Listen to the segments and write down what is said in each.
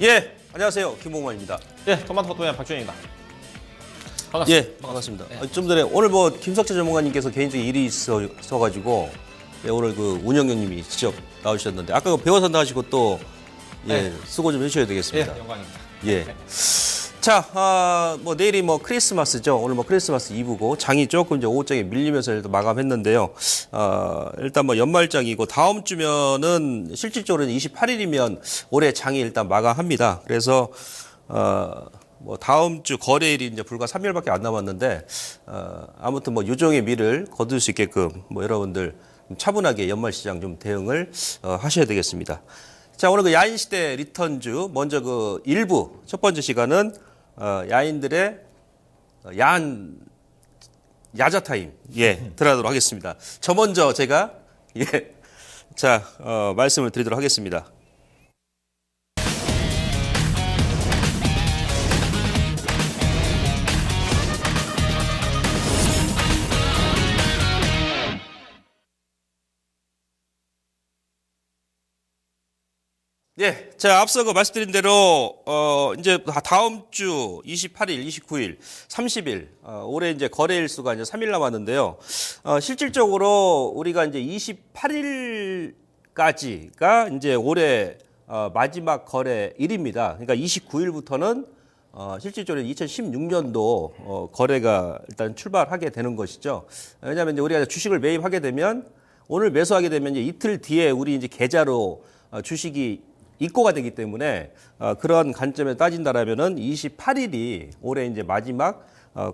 예, 안녕하세요. 김봉만입니다. 예, 토마토 도면 박주현입니다. 반갑습니다. 예, 반갑습니다. 좀 전에 오늘 김석재 전문가님께서 개인적인 일이 있어가지고 오늘 운영형님이 직접 나오셨는데 아까 배워 산다 하시고 또 수고 좀 해주셔야 되겠습니다. 예, 영광입니다. 예. 자, 내일이 크리스마스죠. 오늘 크리스마스 이브고 장이 조금 이제 오후장에 밀리면서 일단 마감했는데요. 일단 연말장이고 다음 주면은 실질적으로는 28일이면 올해 장이 일단 마감합니다. 그래서 다음 주 거래일이 이제 불과 3일밖에 안 남았는데 아무튼 유종의 미를 거둘 수 있게끔 여러분들 차분하게 연말시장 좀 대응을 하셔야 되겠습니다. 자, 오늘 야인시대 리턴주 먼저 일부 첫 번째 시간은 야인들의 야한 야자 타임 들어가도록 하겠습니다. 저 먼저 제가 말씀을 드리도록 하겠습니다. 예, 제가 앞서 말씀드린 대로 이제 다음 주 28일, 29일, 30일 올해 이제 거래일 수가 이제 3일 남았는데요. 실질적으로 우리가 이제 28일까지가 이제 올해 마지막 거래일입니다. 그러니까 29일부터는 실질적으로 2016년도 거래가 일단 출발하게 되는 것이죠. 왜냐하면 이제 우리가 주식을 매입하게 되면 오늘 매수하게 되면 이제 이틀 뒤에 우리 이제 계좌로 주식이 입고가 되기 때문에 그런 관점에서 따진다라면은 28일이 올해 이제 마지막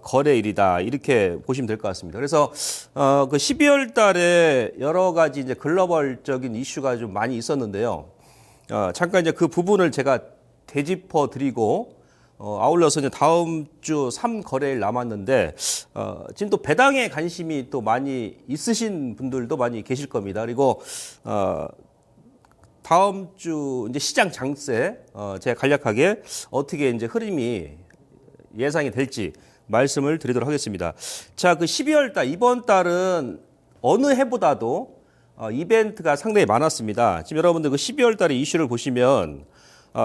거래일이다 이렇게 보시면 될 것 같습니다. 그래서 12월 달에 여러 가지 이제 글로벌적인 이슈가 좀 많이 있었는데요. 잠깐 이제 그 부분을 제가 되짚어 드리고 아울러서 이제 다음 주 3거래일 남았는데 지금 또 배당에 관심이 또 많이 있으신 분들도 많이 계실 겁니다. 그리고 다음 주 이제 시장 장세 제가 간략하게 어떻게 이제 흐름이 예상이 될지 말씀을 드리도록 하겠습니다. 자, 12월 달 이번 달은 어느 해보다도 이벤트가 상당히 많았습니다. 지금 여러분들 12월 달의 이슈를 보시면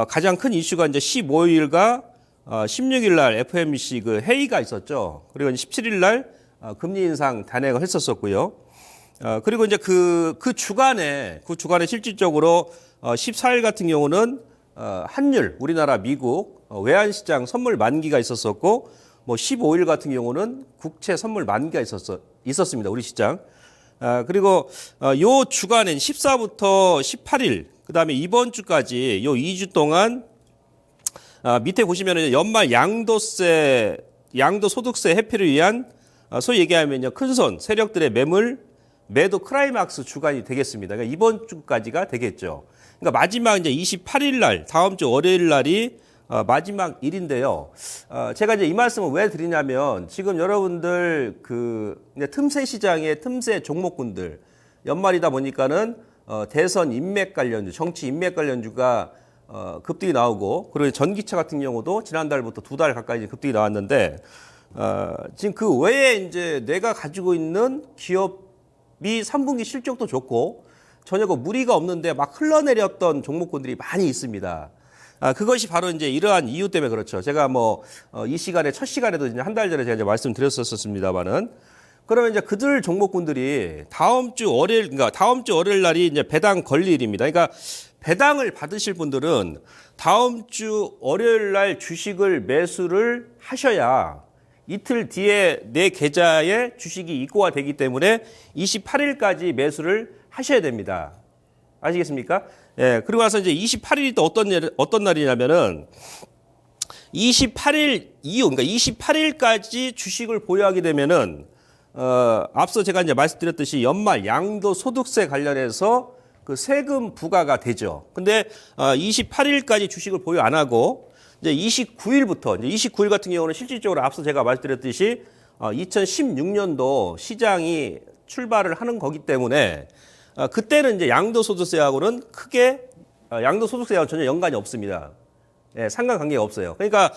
가장 큰 이슈가 이제 15일과 16일 날 FOMC 회의가 있었죠. 그리고 17일 날 금리 인상 단행을 했었고요. 그리고 이제 그 주간에 실질적으로 14일 같은 경우는 환율, 우리나라 미국 외환시장 선물 만기가 있었었고 15일 같은 경우는 국채 선물 만기가 있었습니다. 우리 시장. 그리고 요 주간엔 14부터 18일, 그다음에 이번 주까지 요 2주 동안 밑에 보시면은 연말 양도소득세 회피를 위한 소위 얘기하면요 큰손 세력들의 매도 클라이막스 주간이 되겠습니다. 그러니까 이번 주까지가 되겠죠. 그러니까 마지막 이제 28일 날, 다음 주 월요일 날이 마지막 일인데요. 제가 이제 이 말씀을 왜 드리냐면 지금 여러분들 이제 틈새 시장의 틈새 종목군들 연말이다 보니까는 대선 인맥 관련주, 정치 인맥 관련주가 급등이 나오고 그리고 전기차 같은 경우도 지난달부터 2달 가까이 급등이 나왔는데 지금 그 외에 이제 내가 가지고 있는 기업이 3분기 실적도 좋고 전혀 무리가 없는데 막 흘러내렸던 종목군들이 많이 있습니다. 그것이 바로 이제 이러한 이유 때문에 그렇죠. 제가 이 시간에 첫 시간에도 이제 한 달 전에 제가 이제 말씀드렸었습니다만은 그러면 이제 그들 종목군들이 다음 주 월요일 날이 이제 배당 권리일입니다. 그러니까 배당을 받으실 분들은 다음 주 월요일 날 주식을 매수를 하셔야 이틀 뒤에 내 계좌에 주식이 입고가 되기 때문에 28일까지 매수를 하셔야 됩니다. 아시겠습니까? 예. 그리고 나서 이제 28일이 또 어떤 날이냐면은 28일 이후, 그러니까 28일까지 주식을 보유하게 되면은 앞서 제가 이제 말씀드렸듯이 연말 양도소득세 관련해서 세금 부과가 되죠. 근데 28일까지 주식을 보유 안 하고 이제 29일 같은 경우는 실질적으로 앞서 제가 말씀드렸듯이 2016년도 시장이 출발을 하는 거기 때문에 그때는 이제 양도소득세하고는 크게 양도소득세하고는 전혀 연관이 없습니다. 예, 상관관계가 없어요. 그러니까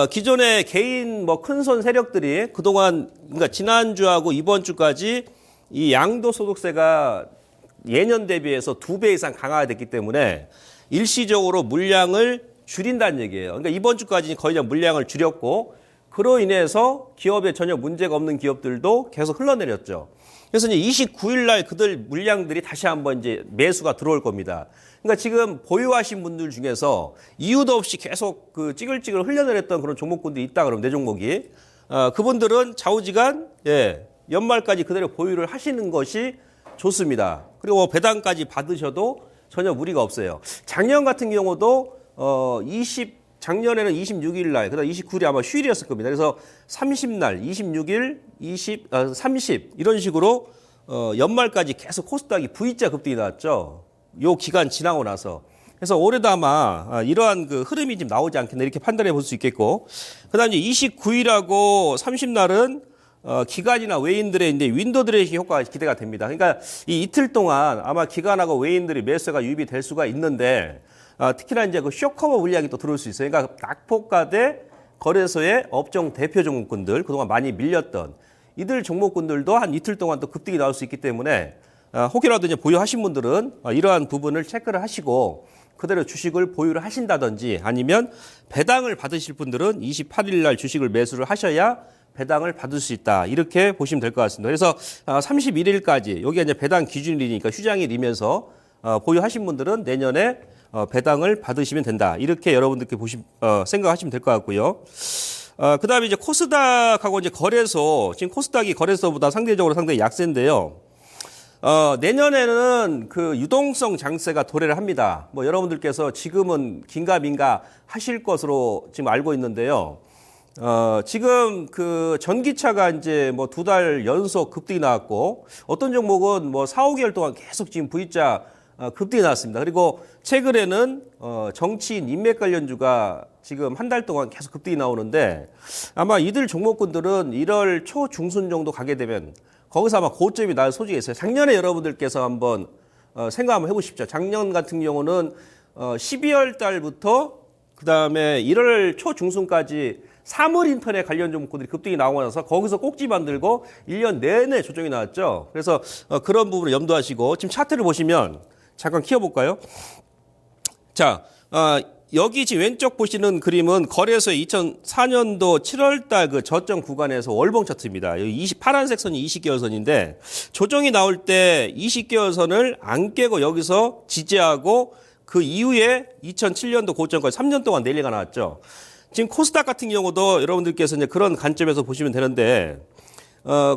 기존의 개인 큰손 세력들이 그동안 그러니까 지난주하고 이번 주까지 이 양도소득세가 예년 대비해서 2배 이상 강화됐기 때문에 일시적으로 물량을 줄인다는 얘기예요. 그러니까 이번 주까지 거의 다 물량을 줄였고 그로 인해서 기업에 전혀 문제가 없는 기업들도 계속 흘러내렸죠. 그래서 이제 29일 날 그들 물량들이 다시 한번 이제 매수가 들어올 겁니다. 그러니까 지금 보유하신 분들 중에서 이유도 없이 계속 그 찌글찌글 흘러내렸던 그런 종목군들이 있다 그러면 내 종목이 그분들은 좌우지간 연말까지 그대로 보유를 하시는 것이 좋습니다. 그리고 배당까지 받으셔도 전혀 무리가 없어요. 작년 같은 경우도 작년에는 26일 날, 그다음 29일이 아마 휴일이었을 겁니다. 그래서 30날, 26일, 30 이런 식으로 연말까지 계속 코스닥이 V자 급등이 나왔죠. 요 기간 지나고 나서. 그래서 올해도 아마 이러한 그 흐름이 좀 나오지 않겠나 이렇게 판단해 볼 수 있겠고, 그다음 이제 29일하고 30날은 기관이나 외인들의 이제 윈도우 드레싱 효과가 기대가 됩니다. 그러니까 이 이틀 동안 아마 기관하고 외인들이 매수가 유입이 될 수가 있는데, 특히나 이제 그 쇼커버 물량이 또 들어올 수 있어요. 그러니까 낙폭과대 거래소의 업종 대표 종목군들, 그동안 많이 밀렸던 이들 종목군들도 한 이틀 동안 또 급등이 나올 수 있기 때문에 혹이라도 이제 보유하신 분들은 이러한 부분을 체크를 하시고 그대로 주식을 보유를 하신다든지 아니면 배당을 받으실 분들은 28일 날 주식을 매수를 하셔야 배당을 받을 수 있다. 이렇게 보시면 될 것 같습니다. 그래서 31일까지 여기가 이제 배당 기준일이니까 휴장일이면서 보유하신 분들은 내년에 배당을 받으시면 된다. 이렇게 여러분들께 생각하시면 될 것 같고요. 그다음에 이제 코스닥하고 이제 거래소, 지금 코스닥이 거래소보다 상대적으로 상당히 약세인데요. 내년에는 그 유동성 장세가 도래를 합니다. 뭐 여러분들께서 지금은 긴가민가 하실 것으로 지금 알고 있는데요. 지금 그 전기차가 이제 뭐 2달 연속 급등이 나왔고 어떤 종목은 뭐 4, 5개월 동안 계속 지금 V자 급등이 나왔습니다. 그리고 최근에는 정치인 인맥 관련주가 지금 한 달 동안 계속 급등이 나오는데 아마 이들 종목군들은 1월 초 중순 정도 가게 되면 거기서 아마 고점이 날 소지가 있어요. 작년에 여러분들께서 한번 생각 한번 해보십시오. 작년 같은 경우는 12월 달부터 그다음에 1월 초 중순까지 사물인터넷 관련 종목들이 급등이 나오고 나서 거기서 꼭지 만들고 1년 내내 조정이 나왔죠. 그래서 그런 부분을 염두하시고 지금 차트를 보시면 잠깐 키워볼까요? 자, 여기 지금 왼쪽 보시는 그림은 거래소의 2004년도 7월달 그 저점 구간에서 월봉 차트입니다. 여기 파란색 선이 20개월 선인데 조정이 나올 때 20개월 선을 안 깨고 여기서 지지하고 그 이후에 2007년도 고점까지 3년 동안 랠리가 나왔죠. 지금 코스닥 같은 경우도 여러분들께서 이제 그런 관점에서 보시면 되는데,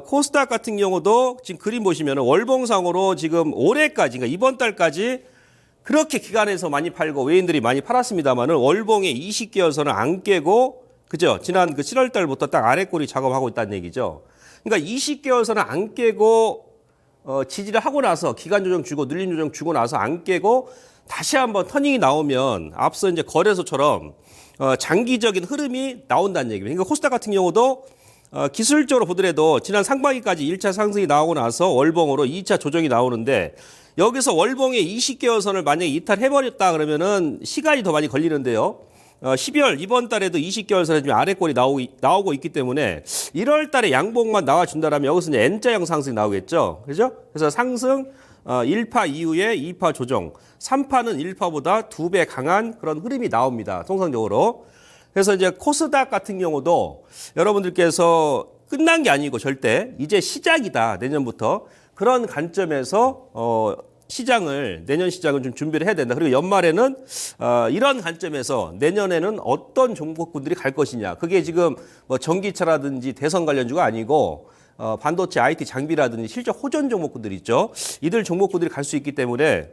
코스닥 같은 경우도 지금 그림 보시면 월봉상으로 지금 올해까지, 그러니까 이번 달까지 그렇게 기관에서 많이 팔고 외인들이 많이 팔았습니다만은 월봉의 20개월 선을 안 깨고, 그죠? 지난 그 7월 달부터 딱 아래 꼬리 작업하고 있다는 얘기죠. 그러니까 20개월 선을 안 깨고, 지지를 하고 나서 기간 조정 주고 눌림 조정 주고 나서 안 깨고 다시 한번 터닝이 나오면 앞서 이제 거래소처럼 장기적인 흐름이 나온다는 얘기입니다. 그러니까 코스닥 같은 경우도 기술적으로 보더라도 지난 상반기까지 1차 상승이 나오고 나서 월봉으로 2차 조정이 나오는데 여기서 월봉의 20개월 선을 만약에 이탈해버렸다 그러면은 시간이 더 많이 걸리는데요. 12월 이번 달에도 20개월 선에 지금 아래 꼴이 나오고 있기 때문에 1월 달에 양봉만 나와준다라면 여기서 이제 N자형 상승이 나오겠죠. 그죠? 그래서 상승 1파 이후에 2파 조정, 3파는 1파보다 2배 강한 그런 흐름이 나옵니다. 통상적으로. 그래서 이제 코스닥 같은 경우도 여러분들께서 끝난 게 아니고 절대 이제 시작이다. 내년부터. 그런 관점에서 내년 시장은 좀 준비를 해야 된다. 그리고 연말에는 이런 관점에서 내년에는 어떤 종목군들이 갈 것이냐. 그게 지금 뭐 전기차라든지 대선 관련주가 아니고 반도체 IT 장비라든지 실적 호전 종목군들이 있죠. 이들 종목군들이 갈 수 있기 때문에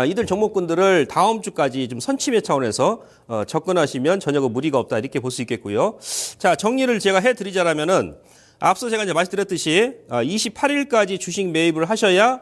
이들 종목군들을 다음 주까지 좀 선침해 차원에서 접근하시면 전혀 무리가 없다 이렇게 볼 수 있겠고요. 자, 정리를 제가 해드리자라면은 앞서 제가 이제 말씀드렸듯이 28일까지 주식 매입을 하셔야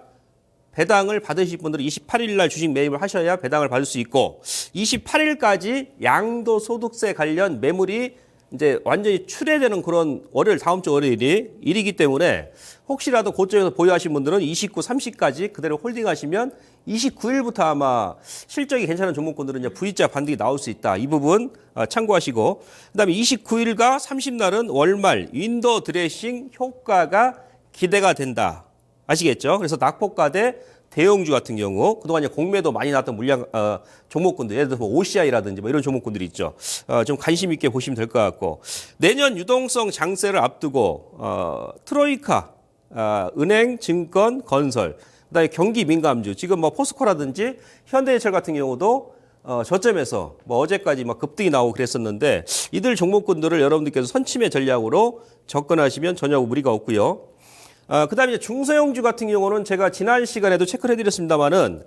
배당을 받으실 분들은 28일 날 주식 매입을 하셔야 배당을 받을 수 있고 28일까지 양도소득세 관련 매물이 이제 완전히 출회되는 그런 다음 주 월요일이 일이기 때문에 혹시라도 고점에서 보유하신 분들은 29, 30까지 그대로 홀딩하시면 29일부터 아마 실적이 괜찮은 종목군들은 이제 V자 반등이 나올 수 있다. 이 부분 참고하시고 그다음에 29일과 30날은 월말 윈도우 드레싱 효과가 기대가 된다. 아시겠죠? 그래서 낙폭과대 대형주 같은 경우 그동안 이제 공매도 많이 나왔던 물량 종목군들 예를 들어서 OCI라든지 뭐 이런 종목군들이 있죠. 좀 관심 있게 보시면 될 것 같고 내년 유동성 장세를 앞두고 트로이카, 은행, 증권, 건설, 그다음에 경기 민감주 지금 뭐 포스코라든지 현대해철 같은 경우도 저점에서 뭐 어제까지 막 급등이 나오고 그랬었는데 이들 종목군들을 여러분들께서 선침의 전략으로 접근하시면 전혀 무리가 없고요. 그다음에 이제 중소형주 같은 경우는 제가 지난 시간에도 체크를 해드렸습니다만은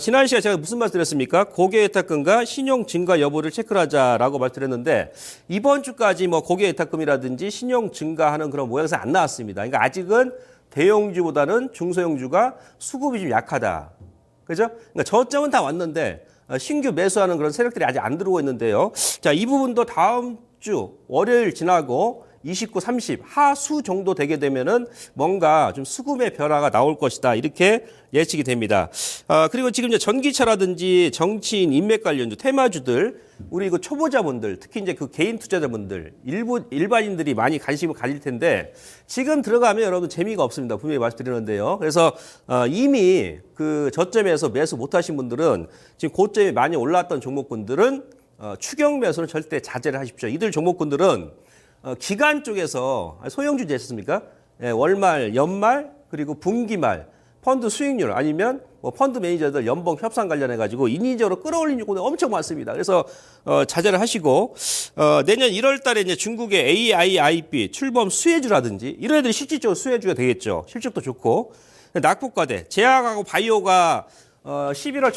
지난 시간에 제가 무슨 말씀 드렸습니까? 고객예탁금과 신용 증가 여부를 체크를 하자라고 말씀드렸는데 이번 주까지 뭐 고객예탁금이라든지 신용 증가하는 그런 모양새가 안 나왔습니다. 그러니까 아직은 대형주보다는 중소형주가 수급이 좀 약하다. 그죠? 그러니까 저점은 다 왔는데 신규 매수하는 그런 세력들이 아직 안 들어오고 있는데요. 자, 이 부분도 다음 주 월요일 지나고 29, 30 하수 정도 되게 되면은 뭔가 좀 수급의 변화가 나올 것이다. 이렇게 예측이 됩니다. 그리고 지금 이제 전기차라든지 정치인 인맥 관련주, 테마주들, 우리 그 초보자분들, 특히 이제 그 개인 투자자분들, 일반인들이 많이 관심을 가질 텐데 지금 들어가면 여러분 재미가 없습니다. 분명히 말씀드리는데요. 그래서 이미 그 저점에서 매수 못하신 분들은 지금 고점이 많이 올랐던 종목군들은 추경 매수는 절대 자제를 하십시오. 이들 종목군들은 기간 쪽에서 소형주제 있습니까? 예, 월말, 연말, 그리고 분기말, 펀드 수익률 아니면 뭐 펀드 매니저들 연봉 협상 관련해 가지고 인위적으로 끌어올린 요건이 엄청 많습니다. 그래서 자제를 하시고 내년 1월 달에 이제 중국의 AIIB 출범 수혜주라든지 이런 애들이 실질적으로 수혜주가 되겠죠. 실적도 좋고 낙폭과대, 제약하고 바이오가 12월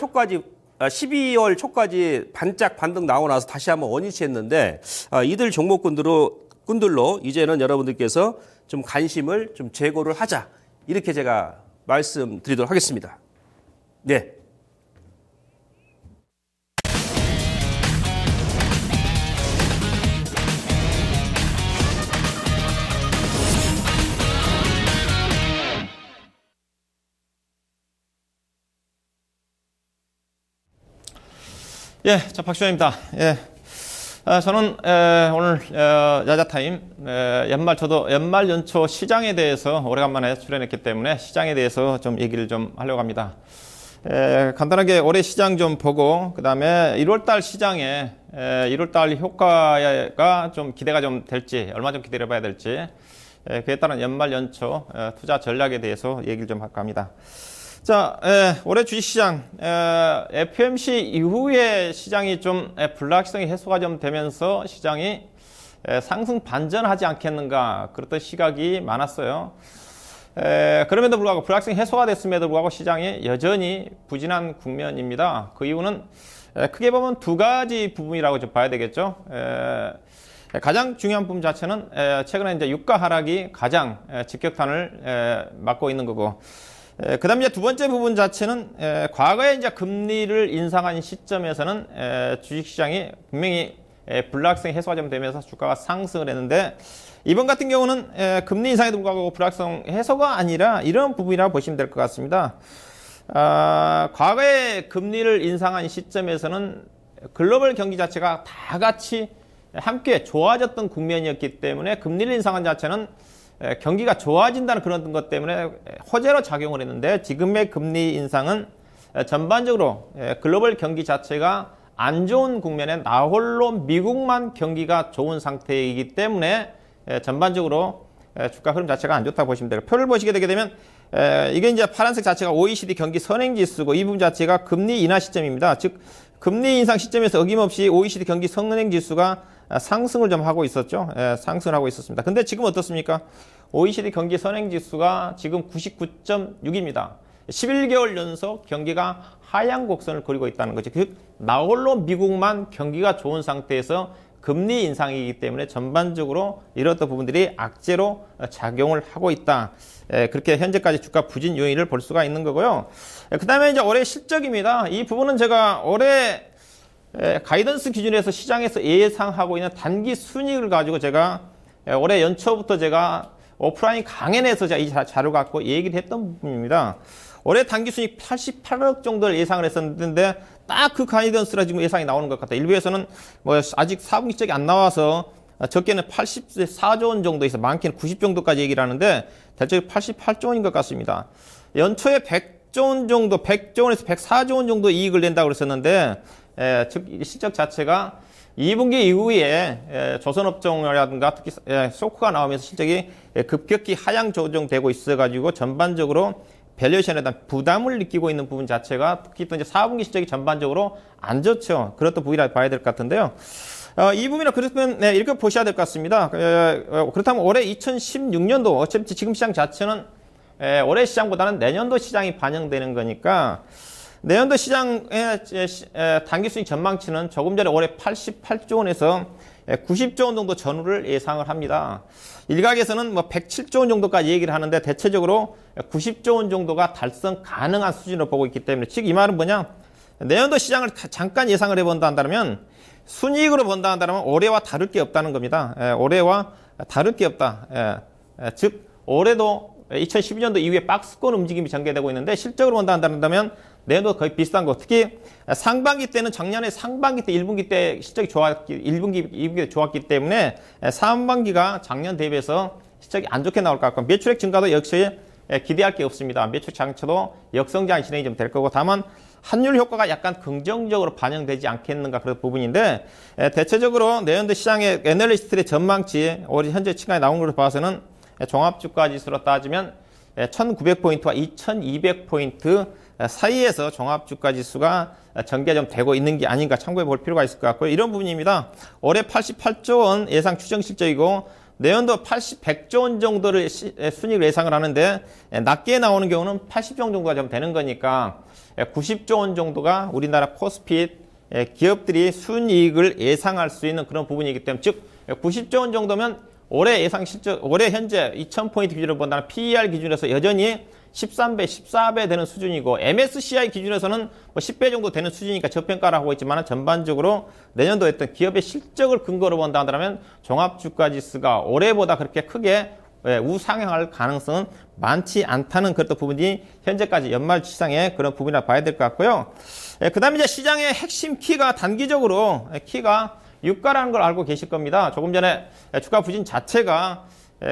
초까지 반짝 반등 나오고 나서 다시 한번 원위치 했는데 이들 종목군들로 이제는 여러분들께서 좀 관심을 좀 제고를 하자. 이렇게 제가 말씀드리도록 하겠습니다. 네. 예, 자, 박시원입니다. 예. 저는 오늘 야자타임 저도 연말 연초 시장에 대해서 오래간만에 출연했기 때문에 시장에 대해서 좀 얘기를 좀 하려고 합니다. 간단하게 올해 시장 좀 보고 그다음에 1월달 시장에 1월달 효과가 좀 기대가 좀 될지 얼마 좀 기다려봐야 될지 그에 따른 연말 연초 투자 전략에 대해서 얘기를 좀 할까 합니다. 자, 올해 주식시장 FOMC 이후에 시장이 좀 불확실성이 해소가 좀 되면서 시장이 상승 반전하지 않겠는가 그렇던 시각이 많았어요. 그럼에도 불구하고 불확실성이 해소가 됐음에도 불구하고 시장이 여전히 부진한 국면입니다. 그 이유는 크게 보면 두 가지 부분이라고 좀 봐야 되겠죠. 가장 중요한 부분 자체는 최근에 이제 유가 하락이 가장 직격탄을 맞고 있는 거고. 그 다음에 이제 두 번째 부분 자체는, 과거에 이제 금리를 인상한 시점에서는, 주식시장이 분명히, 불확실성이 해소가 좀 되면서 주가가 상승을 했는데, 이번 같은 경우는, 금리 인상에도 불구하고 불확실성 해소가 아니라 이런 부분이라고 보시면 될 것 같습니다. 과거에 금리를 인상한 시점에서는 글로벌 경기 자체가 다 같이 함께 좋아졌던 국면이었기 때문에 금리를 인상한 자체는 경기가 좋아진다는 그런 것 때문에 호재로 작용을 했는데 지금의 금리 인상은 전반적으로 글로벌 경기 자체가 안 좋은 국면에 나홀로 미국만 경기가 좋은 상태이기 때문에 전반적으로 주가 흐름 자체가 안 좋다고 보시면 돼요. 표를 보시게 되게 되면 이게 이제 파란색 자체가 OECD 경기 선행지수고 이 부분 자체가 금리 인하 시점입니다. 즉 금리 인상 시점에서 어김없이 OECD 경기 선행지수가 상승을 좀 하고 있었죠. 상승을 하고 있었습니다. 근데 지금 어떻습니까? OECD 경기 선행지수가 지금 99.6입니다. 11개월 연속 경기가 하향 곡선을 그리고 있다는 거죠. 즉 나홀로 미국만 경기가 좋은 상태에서 금리 인상이기 때문에 전반적으로 이렇던 부분들이 악재로 작용을 하고 있다. 그렇게 현재까지 주가 부진 요인을 볼 수가 있는 거고요. 그 다음에 이제 올해 실적입니다. 이 부분은 제가 올해 가이던스 기준에서 시장에서 예상하고 있는 단기 순이익을 가지고 제가 올해 연초부터 제가 오프라인 강연에서 제가 이 자료 갖고 얘기를 했던 부분입니다. 올해 단기 순이익 88억 정도를 예상을 했었는데 딱 그 가이던스라 지금 예상이 나오는 것 같아요. 일부에서는 뭐 아직 4분기 적이 안 나와서 적게는 84조 원 정도 있어 많게는 90 정도까지 얘기를 하는데 대체로 88조 원인 것 같습니다. 연초에 100조 원 정도, 100조 원에서 104조 원 정도 이익을 낸다고 그랬었는데, 즉 실적 자체가 2분기 이후에 조선업종이라든가 특히 쇼크가 나오면서 실적이 급격히 하향 조정되고 있어가지고 전반적으로 밸류에이션에 대한 부담을 느끼고 있는 부분 자체가 특히 또 이제 4분기 실적이 전반적으로 안 좋죠. 그것도 부위라 봐야 될 것 같은데요. 이 부분이나 그렇다면 이렇게 보셔야 될 것 같습니다. 그렇다면 올해 2016년도 어차피 지금 시장 자체는 올해 시장보다는 내년도 시장이 반영되는 거니까 내년도 시장의 단기 수익 전망치는 조금 전에 올해 88조 원에서 90조 원 정도 전후를 예상을 합니다. 일각에서는 뭐 107조 원 정도까지 얘기를 하는데 대체적으로 90조 원 정도가 달성 가능한 수준으로 보고 있기 때문에 즉 이 말은 뭐냐? 내년도 시장을 잠깐 예상을 해본다 한다면 순이익으로 본다 한다면 올해와 다를 게 없다는 겁니다. 올해와 다를 게 없다. 즉 올해도 2012년도 이후에 박스권 움직임이 전개되고 있는데 실적으로 본다 한다면 내년도 거의 비슷한 거. 특히 상반기 때는 작년에 상반기 때 1분기 때 실적이 1분기, 2분기 때 좋았기 때문에 상반기가 작년 대비해서 실적이 안 좋게 나올 것 같고 매출액 증가도 역시 기대할 게 없습니다. 매출 장치도 역성장이 진행이 좀 될 거고 다만 환율 효과가 약간 긍정적으로 반영되지 않겠는가 그런 부분인데 대체적으로 내년도 시장의 애널리스트의 전망치 올해 현재 시간에 나온 걸로 봐서는 종합주가 지수로 따지면 1900포인트와 2200포인트 사이에서 종합주가 지수가 전개가 좀 되고 있는 게 아닌가 참고해 볼 필요가 있을 것 같고요. 이런 부분입니다. 올해 88조 원 예상 추정 실적이고 내년도 100조 원 정도를 순이익을 예상을 하는데 낮게 나오는 경우는 80조 원 정도가 좀 되는 거니까 90조 원 정도가 우리나라 코스피 기업들이 순이익을 예상할 수 있는 그런 부분이기 때문에 즉 90조 원 정도면 올해 예상 실적, 올해 현재 2000포인트 기준으로 본다면 PER 기준에서 여전히 13배, 14배 되는 수준이고 MSCI 기준에서는 뭐 10배 정도 되는 수준이니까 저평가를 하고 있지만 전반적으로 내년도에 어떤 기업의 실적을 근거로 본다 한다면 종합주가지수가 올해보다 그렇게 크게 우상향할 가능성은 많지 않다는 그런 부분이 현재까지 연말 시장의 그런 부분이라 봐야 될 것 같고요. 그 다음에 이제 시장의 핵심 키가 단기적으로 키가 유가라는 걸 알고 계실 겁니다. 조금 전에 주가 부진 자체가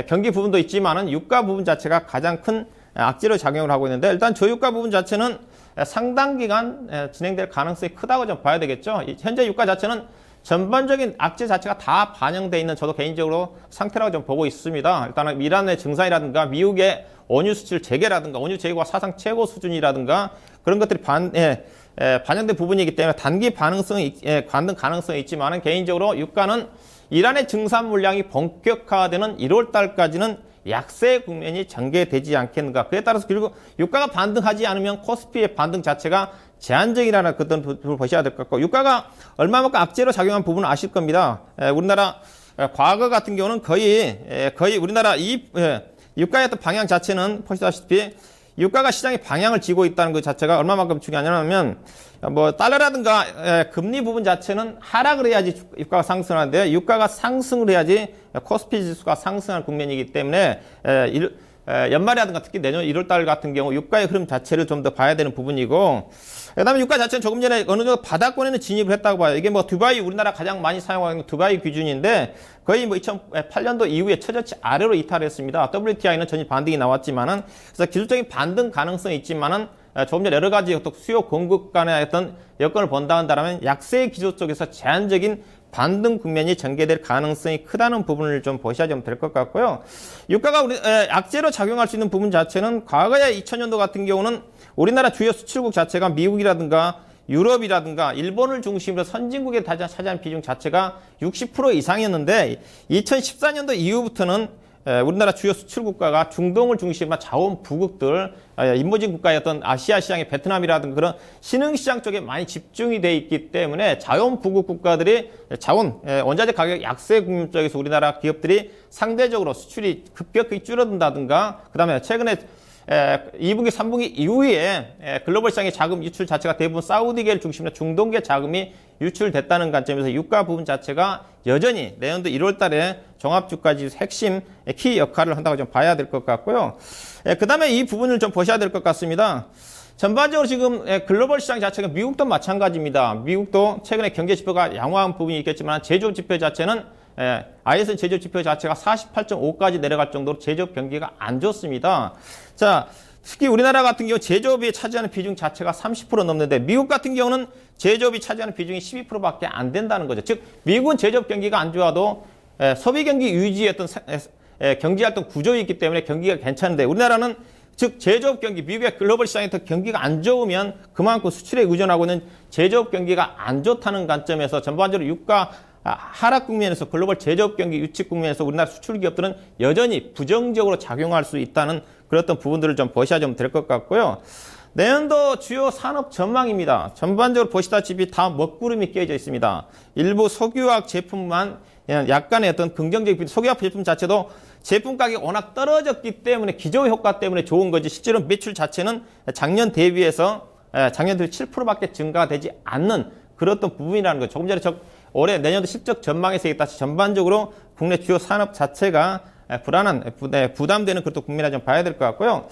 경기 부분도 있지만은 유가 부분 자체가 가장 큰 악재로 작용을 하고 있는데 일단 저유가 부분 자체는 상당 기간 진행될 가능성이 크다고 좀 봐야 되겠죠. 현재 유가 자체는 전반적인 악재 자체가 다 반영되어 있는 저도 개인적으로 상태라고 좀 보고 있습니다. 일단은 이란의 증산이라든가 미국의 원유 수출 재개라든가 원유 재고가 사상 최고 수준이라든가 그런 것들이 반영된 부분이기 때문에 단기 반등 가능성이 있지만 개인적으로 유가는 이란의 증산 물량이 본격화되는 1월 달까지는 약세 국면이 전개되지 않겠는가. 그에 따라서 결국 유가가 반등하지 않으면 코스피의 반등 자체가 제한적이라는 그런 부분을 보셔야 될 것 같고 유가가 얼마만큼 악재로 작용한 부분은 아실 겁니다. 우리나라 과거 같은 경우는 거의 우리나라 유가의 어떤 방향 자체는 보시다시피 유가가 시장의 방향을 쥐고 있다는 것 자체가 얼마만큼 중요하냐면 뭐 달러라든가 금리 부분 자체는 하락을 해야지 유가가 상승하는데 유가가 상승을 해야지 코스피 지수가 상승할 국면이기 때문에 연말이라든가 특히 내년 1월달 같은 경우 유가의 흐름 자체를 좀 더 봐야 되는 부분이고 그다음에 유가 자체는 조금 전에 어느 정도 바닥권에는 진입을 했다고 봐요. 이게 뭐 두바이 우리나라 가장 많이 사용하는 두바이 기준인데 거의 뭐 2008년도 이후에 최저치 아래로 이탈했습니다. WTI는 전일 반등이 나왔지만은 그래서 기술적인 반등 가능성이 있지만은 조금 전에 여러 가지 어떤 수요 공급 간의 어떤 여건을 본다 한다면 약세 기조 쪽에서 제한적인 반등 국면이 전개될 가능성이 크다는 부분을 좀 보셔야 좀 될 것 같고요. 유가가 악재로 작용할 수 있는 부분 자체는 과거에 2000년도 같은 경우는 우리나라 주요 수출국 자체가 미국이라든가 유럽이라든가 일본을 중심으로 선진국에 차지하는 비중 자체가 60% 이상이었는데 2014년도 이후부터는 우리나라 주요 수출 국가가 중동을 중심으로 자원 부국들, 인모진 국가였던 아시아 시장의 베트남이라든가 그런 신흥 시장 쪽에 많이 집중이 돼 있기 때문에 자원 부국 국가들이 원자재 가격 약세 국면 쪽에서 우리나라 기업들이 상대적으로 수출이 급격히 줄어든다든가 그다음에 최근에 2분기, 3분기 이후에 글로벌 시장의 자금 유출 자체가 대부분 사우디계를 중심으로 중동계 자금이 유출됐다는 관점에서 유가 부분 자체가 여전히 내년도 1월 달에 종합주가지수 핵심 키 역할을 한다고 좀 봐야 될 것 같고요. 그 다음에 이 부분을 좀 보셔야 될 것 같습니다. 전반적으로 지금 글로벌 시장 자체가 미국도 마찬가지입니다. 미국도 최근에 경제 지표가 양호한 부분이 있겠지만 제조업 지표 자체는 ISM 제조업 지표 자체가 48.5까지 내려갈 정도로 제조업 경기가 안 좋습니다. 자, 특히 우리나라 같은 경우 제조업이 차지하는 비중 자체가 30% 넘는데 미국 같은 경우는 제조업이 차지하는 비중이 12%밖에 안 된다는 거죠. 즉 미국은 제조업 경기가 안 좋아도 소비 경기 유지의 어떤 경제 활동 구조이 있기 때문에 경기가 괜찮은데 우리나라는 즉 제조업 경기, 미국의 글로벌 시장에서 경기가 안 좋으면 그만큼 수출에 의존하고 있는 제조업 경기가 안 좋다는 관점에서 전반적으로 유가 하락 국면에서 글로벌 제조업 경기 유축 국면에서 우리나라 수출 기업들은 여전히 부정적으로 작용할 수 있다는 그런 어떤 부분들을 좀 보셔야 좀 될 것 같고요. 내년도 주요 산업 전망입니다. 전반적으로 보시다시피 다 먹구름이 끼어져 있습니다. 일부 석유화학 제품만 약간의 어떤 긍정적인 석유화학 제품 자체도 제품 가격이 워낙 떨어졌기 때문에 기저 효과 때문에 좋은 거지 실제로 매출 자체는 작년 대비해서 작년 대비 7%밖에 증가되지 않는 그런 어떤 부분이라는 거죠. 조금 전에 올해 내년도 실적 전망에서 얘기했다시피 전반적으로 국내 주요 산업 자체가 불안한, 부담되는 그것도 국민이 좀 봐야 될 것 같고요.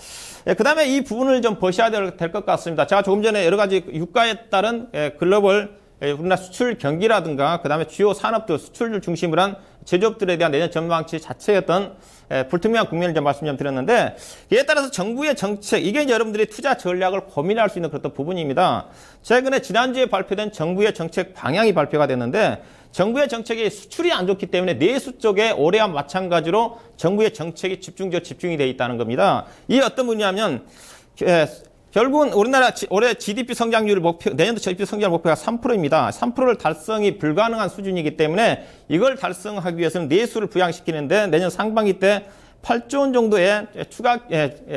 그 다음에 이 부분을 좀 보셔야 될 것 같습니다. 제가 조금 전에 여러 가지 유가에 따른 글로벌 우리나라 수출 경기라든가 그 다음에 주요 산업들 수출을 중심으로 한 제조업들에 대한 내년 전망치 자체였던 불투명한 국면을 좀 말씀 좀 드렸는데 이에 따라서 정부의 정책 이게 이제 여러분들이 투자 전략을 고민할 수 있는 그런 부분입니다. 최근에 지난주에 발표된 정부의 정책 방향이 발표가 됐는데 정부의 정책이 수출이 안 좋기 때문에 내수 쪽에 올해와 마찬가지로 정부의 정책이 집중이 되어 있다는 겁니다. 이게 어떤 분이냐면 결국은 우리나라 올해 GDP 성장률 내년도 GDP 성장 목표가 3%입니다. 3%를 달성이 불가능한 수준이기 때문에 이걸 달성하기 위해서는 내수를 부양시키는데 내년 상반기 때 8조 원 정도의 추가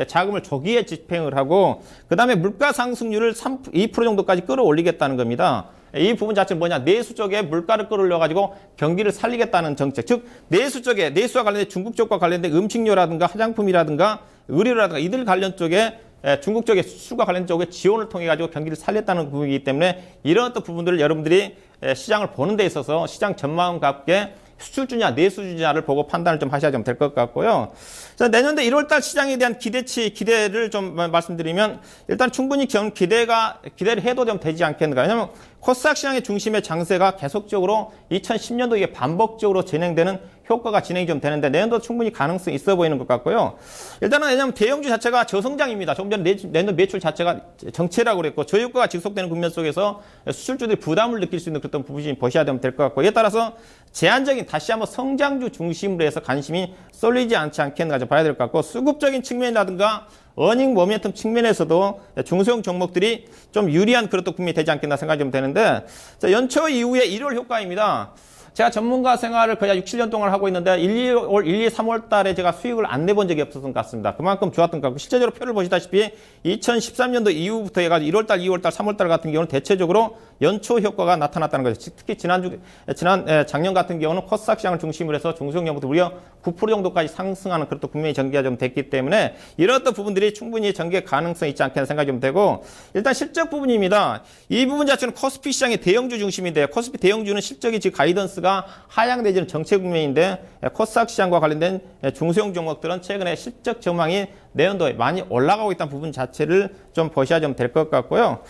자금을 조기에 집행을 하고 그다음에 물가 상승률을 2% 정도까지 끌어올리겠다는 겁니다. 이 부분 자체는 뭐냐? 내수 쪽에 물가를 끌어올려가지고 경기를 살리겠다는 정책. 즉 내수 쪽에 내수와 관련된 중국 쪽과 관련된 음식료라든가 화장품이라든가 의료라든가 이들 관련 쪽에 중국 쪽의 수출과 관련 쪽에 지원을 통해 가지고 경기를 살렸다는 부분이기 때문에 이런 어떤 부분들을 여러분들이 시장을 보는 데 있어서 시장 전망과 함께 수출주냐 내수주냐를 보고 판단을 좀 하셔야 좀 될 것 같고요. 자, 내년도 1월달 시장에 대한 기대를 좀 말씀드리면 일단 충분히 기대를 해도 좀 되지 않겠는가. 왜냐하면 코스닥 시장의 중심의 장세가 계속적으로 2010년도 이게 반복적으로 진행되는 효과가 진행이 좀 되는데 내년도 충분히 가능성이 있어 보이는 것 같고요. 일단은 왜냐하면 대형주 자체가 저성장입니다. 조금 전에 내년 매출 자체가 정체라고 그랬고 저효과가 지속되는 국면 속에서 수출주들이 부담을 느낄 수 있는 그런 부분이 보셔야 될 것 같고 이에 따라서 제한적인 다시 한번 성장주 중심으로 해서 관심이 쏠리지 않겠는가 좀 봐야 될 것 같고 수급적인 측면이라든가 어닝 모멘텀 측면에서도 중소형 종목들이 좀 유리한 그런 또 국면이 되지 않겠나 생각이 좀 되는데 자, 연초 이후에 1월 효과입니다. 제가 전문가 생활을 거의 6, 7년 동안 하고 있는데 1, 2, 3월 달에 제가 수익을 안 내본 적이 없었던 것 같습니다. 그만큼 좋았던 것 같고 실제적으로 표를 보시다시피 2013년도 이후부터 해가지고 1월 달, 2월 달, 3월 달 같은 경우는 대체적으로 연초 효과가 나타났다는 거죠. 특히 작년 같은 경우는 코스닥 시장을 중심으로 해서 중소형 종목들 무려 9% 정도까지 상승하는 그런 또 국면이 전개가 좀 됐기 때문에 이런 어떤 부분들이 충분히 전개 가능성이 있지 않겠나 생각이 좀 되고 일단 실적 부분입니다. 이 부분 자체는 코스피 시장의 대형주 중심인데 코스피 대형주는 실적이 지금 가이던스가 하향 내지는 정체 국면인데 코스닥 시장과 관련된 중소형 종목들은 최근에 실적 전망이 내년도에 많이 올라가고 있다는 부분 자체를 좀 보셔야 좀 될 것 같고요.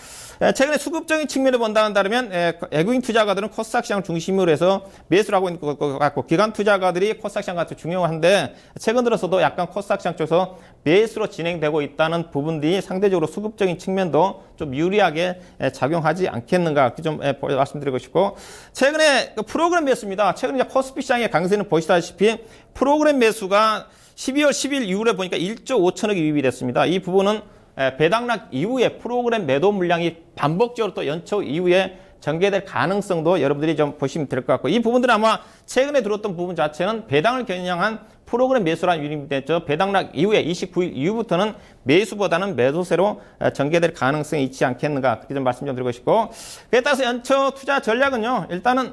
최근에 수급적인 측면을 본다면 외국인 투자가들은 코스닥 시장을 중심으로 해서 매수를 하고 있는 것 같고 기관 투자가들이 코스닥 시장 같은 중요한데 최근 들어서도 약간 코스닥 시장 쪽에서 매수로 진행되고 있다는 부분들이 상대적으로 수급적인 측면도 좀 유리하게 작용하지 않겠는가 좀 말씀드리고 싶고 최근에 프로그램 매수입니다. 최근에 코스피 시장의 강세는 보시다시피 프로그램 매수가 12월 10일 이후에 보니까 1조 5천억이 유입이 됐습니다. 이 부분은 배당락 이후에 프로그램 매도 물량이 반복적으로 또 연초 이후에 전개될 가능성도 여러분들이 좀 보시면 될 것 같고 이 부분들은 아마 최근에 들었던 부분 자체는 배당을 겨냥한 프로그램 매수라는 유입이 됐죠. 배당락 이후에 29일 이후부터는 매수보다는 매도세로 전개될 가능성이 있지 않겠는가 그렇게 좀 말씀 좀 드리고 싶고 그에 따라서 연초 투자 전략은요. 일단은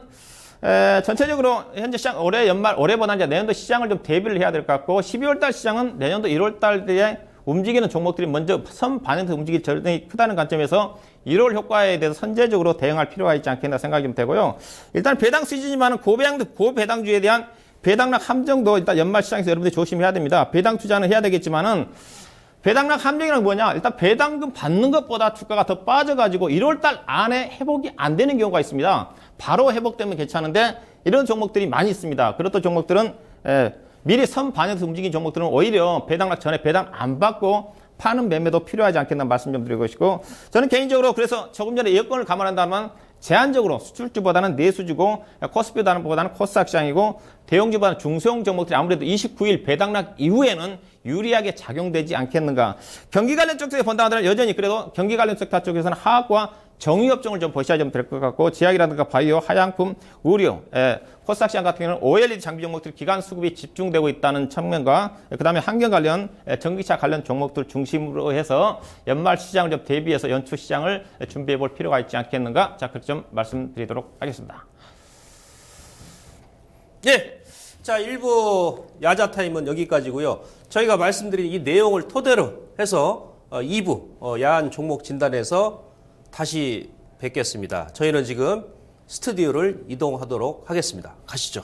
전체적으로 현재 시장 올해보다 이제 내년도 시장을 좀 대비를 해야 될 것 같고 12월 달 시장은 내년도 1월 달에 움직이는 종목들이 먼저 선 반영해서 움직일 절대 크다는 관점에서 1월 효과에 대해서 선제적으로 대응할 필요가 있지 않겠나 생각이 좀 되고요. 일단 배당 시즌이지만 고배당주에 대한 배당락 함정도 일단 연말 시장에서 여러분들이 조심해야 됩니다. 배당 투자는 해야 되겠지만은 배당락 함정이란 뭐냐? 일단 배당금 받는 것보다 주가가 더 빠져가지고 1월 달 안에 회복이 안 되는 경우가 있습니다. 바로 회복되면 괜찮은데 이런 종목들이 많이 있습니다. 그렇던 종목들은 미리 선 반영해서 움직인 종목들은 오히려 배당락 전에 배당 안 받고 파는 매매도 필요하지 않겠나 말씀 좀 드리고 싶고, 저는 개인적으로 그래서 조금 전에 여건을 감안한다면 제한적으로 수출주보다는 내수주고 코스피보다는 코스닥 시장이고 대형주보다는 중소형 종목들이 아무래도 29일 배당락 이후에는 유리하게 작용되지 않겠는가. 경기 관련 쪽에서 본다 하더라도 여전히 그래도 경기 관련 섹터 쪽에서는 화학과 정유업종을 좀 보셔야 될 것 같고, 제약이라든가 바이오, 화장품, 의료, 코스닥 시장 같은 경우는 OLED 장비 종목들 기간 수급이 집중되고 있다는 측면과 그다음에 환경 관련, 전기차 관련 종목들 중심으로 해서 연말 시장을 좀 대비해서 연초 시장을 준비해 볼 필요가 있지 않겠는가. 자, 그렇게 좀 말씀드리도록 하겠습니다. 예. 자, 1부 야자타임은 여기까지고요. 저희가 말씀드린 이 내용을 토대로 해서 2부 야한 종목 진단에서 다시 뵙겠습니다. 저희는 지금 스튜디오를 이동하도록 하겠습니다. 가시죠.